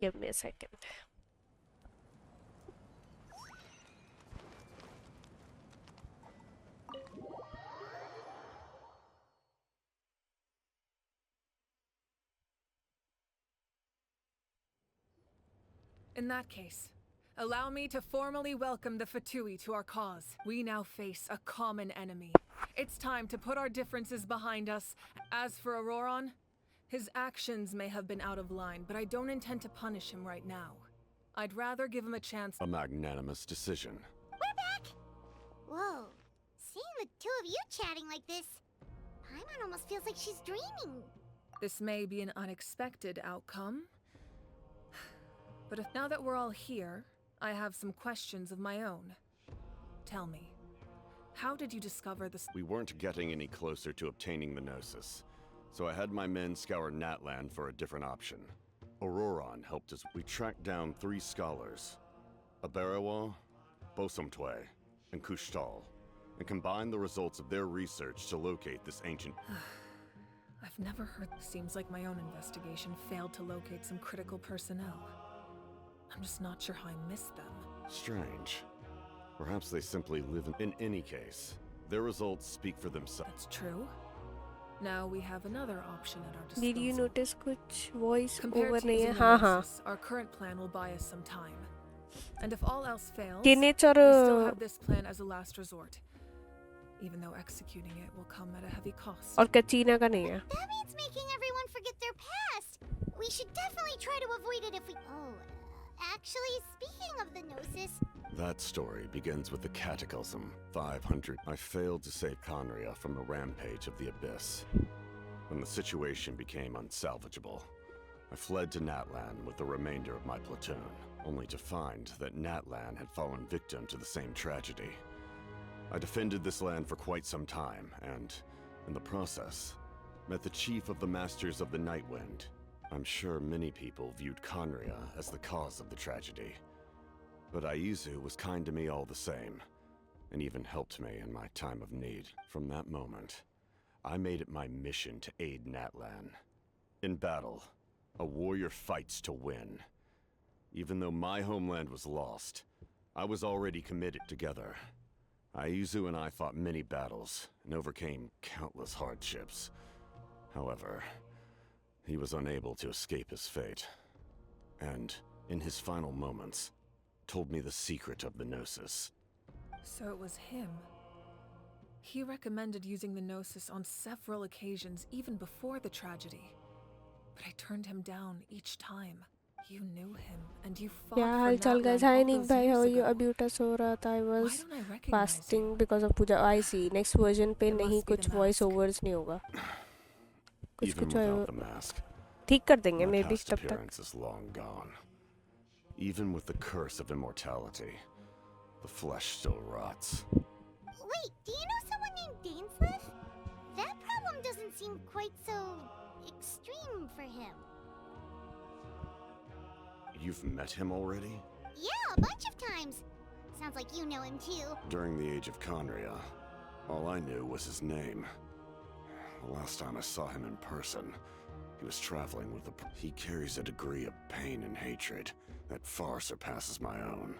Give me a second. In that case, allow me to formally welcome the Fatui to our cause. We now face a common enemy. It's time to put our differences behind us. As for Auroron, his actions may have been out of line, but I don't intend to punish him right now. I'd rather give him a chance. A magnanimous decision. We're back! Whoa. Seeing the two of you chatting like this, Paimon almost feels like she's dreaming. This may be an unexpected outcome. But now that we're all here, I have some questions of my own. Tell me, how did you discover this? We weren't getting any closer to obtaining the Gnosis, so I had my men scour Natlan for a different option. Auroron helped us. We tracked down 3 scholars, Aberawa, Bosomtwe, and Kushtal, and combined the results of their research to locate this ancient... I've never heard. Seems like my own investigation failed to locate some critical personnel. I'm just not sure how I missed them. Strange. Perhaps they simply live in any case, their results speak for themselves. That's true. Now we have another option at our disposal. Did you notice कुछ voice Compared over to नहीं है? using the हाँ हाँ. Gnosis, our current plan will buy us some time. And if all else fails, Teenage we still और have this plan as a last resort. Even though executing it will come at a heavy cost. और कचीना का नहीं है. That means making everyone forget their past. We should definitely try to avoid it if we... Oh, actually, speaking of the Gnosis... That story begins with the Cataclysm 500. I failed to save Conria from the rampage of the Abyss. When the situation became unsalvageable, I fled to Natlan with the remainder of my platoon, only to find that Natlan had fallen victim to the same tragedy. I defended this land for quite some time, and, in the process, met the chief of the Masters of the Nightwind. I'm sure many people viewed Conria as the cause of the tragedy. But Aizu was kind to me all the same, and even helped me in my time of need. From that moment, I made it my mission to aid Natlan. In battle, a warrior fights to win. Even though my homeland was lost, I was already committed. Together, Aizu and I fought many battles and overcame countless hardships. However, he was unable to escape his fate, and, in his final moments, told me the secret of the Gnosis. So it was him. He recommended using the Gnosis on several occasions, even before the tragedy. But I turned him down each time. You knew him, and you fought क्या for हाल चाल guys? Natlan Hi all Nick those bhai, how are years you? ago. अभी उठा सो रहा था. I Why was don't I recognize fasting you? because of Puja. I see. Next version पे It नहीं must be कुछ the voice mask. overs नहीं होगा. कुछ Even कुछ without the mask, ठीक कर देंगे my maybe past तब तक. appearance is long gone. Even with the curse of immortality, the flesh still rots. Wait, do you know someone named Dainsleif? That problem doesn't seem quite so... extreme for him. You've met him already? Yeah, a bunch of times. Sounds like you know him too. During the age of Conria, all I knew was his name. The last time I saw him in person, he was traveling with a... He carries a degree of pain and hatred that far surpasses my own.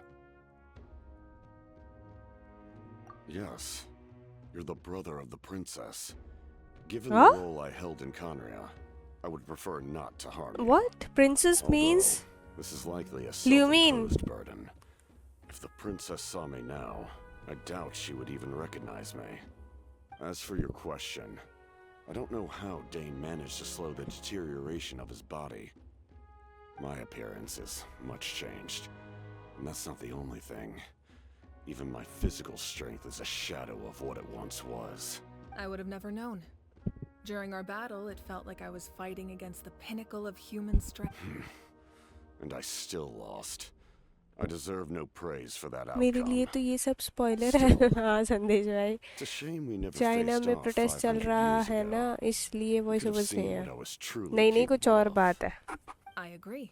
Yes, you're the brother of the princess. Given Huh? the role I held in Conria, I would prefer not to harm you. What? Princess Although, means? this is likely a You mean? self-imposed burden. If the princess saw me now, I doubt she would even recognize me. As for your question, I don't know how Dane managed to slow the deterioration of his body. My appearance is much changed, and that's not the only thing. Even my physical strength is a shadow of what it once was. I would have never known. During our battle, it felt like I was fighting against the pinnacle of human strength. And I still lost. I deserve no praise for that मेरे outcome. लिए तो ये सब spoiler है. हाँ संदेश भाई. It's a shame we never China faced में off प्रोटेस्ट चल 500 रहा years है ago. ना, इसलिए We voice could have overs नहीं seen है. what I was truly नहीं नहीं कुछ capable और of. बात है. I agree.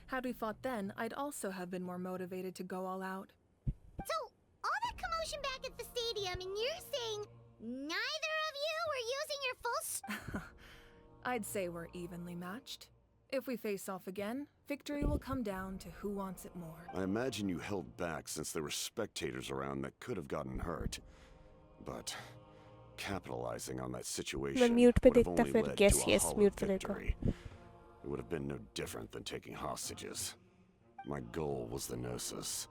Had we fought then, I'd also have been more motivated to go all out. So, all that commotion back at the stadium, and you're saying neither of you were using your full... I'd say we're evenly matched. If we face off again, victory will come down to who wants it more. I imagine you held back since there were spectators around that could have gotten hurt. But capitalizing on that situation mute पे would have देखता only फिर led yes, to a yes, hollow mute पे देखा. victory. It would have been no different than taking hostages. My goal was the Gnosis,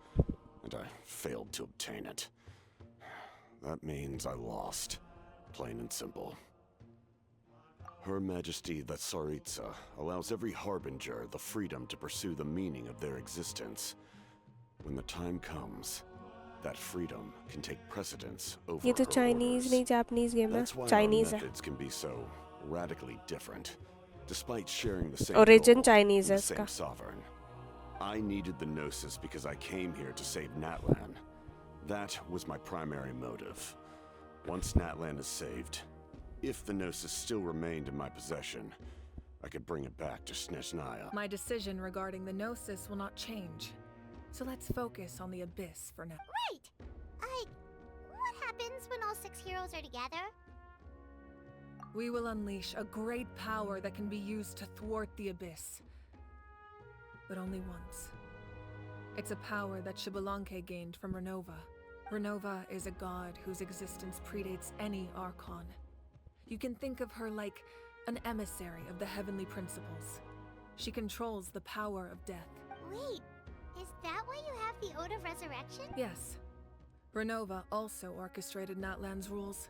and I failed to obtain it. That means I lost, plain and simple. Her Majesty the Tsaritsa allows every harbinger the freedom to pursue the meaning of their existence. When the time comes, that freedom can take precedence over ये तो her Chinese orders. नहीं Japanese game है. That's why Chinese our है. methods can be so radically different, despite sharing the same Origin goal Chinese and है the same इसका. sovereign. I needed the Gnosis because I came here to save Natlan. That was my primary motive. Once Natlan is saved, if the Gnosis still remained in my possession, I could bring it back to Snezhnaya. My decision regarding the Gnosis will not change. So let's focus on the Abyss for now. Right! What happens when all 6 heroes are together? We will unleash a great power that can be used to thwart the Abyss. But only once. It's a power that Xbalanque gained from Renova. Renova is a god whose existence predates any Archon. You can think of her like an emissary of the heavenly principles. She controls the power of death. Wait, is that why you have the Ode of Resurrection? Yes. Renova also orchestrated Natlan's rules.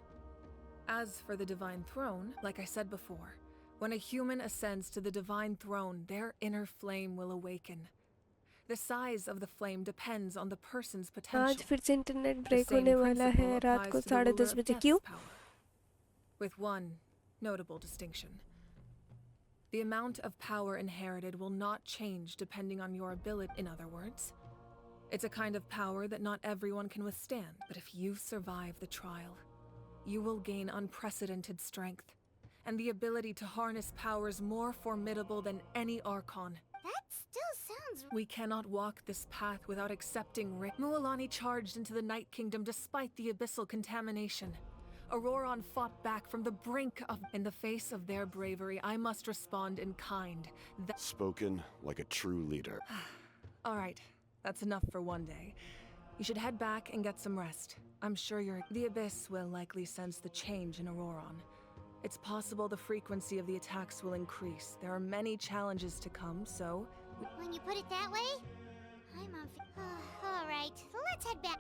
As for the Divine Throne, like I said before, when a human ascends to the Divine Throne, their inner flame will awaken. The size of the flame depends on the person's potential. आज फिर से internet The break same होने वाला principle है रात applies को to the ruler 10:30 of बजे. Death's क्यों? power. With one notable distinction. The amount of power inherited will not change depending on your ability. In other words, it's a kind of power that not everyone can withstand. But if you survive the trial, you will gain unprecedented strength and the ability to harness powers more formidable than any Archon. That still sounds... We cannot walk this path without accepting risk. Mualani charged into the Night Kingdom despite the abyssal contamination. Auroron fought back from the brink of... In the face of their bravery, I must respond in kind. Spoken like a true leader. All right, that's enough for one day. You should head back and get some rest. I'm sure the Abyss will likely sense the change in Auroron. It's possible the frequency of the attacks will increase. There are many challenges to come, so... When you put it that way, I'm on... All right, let's head back.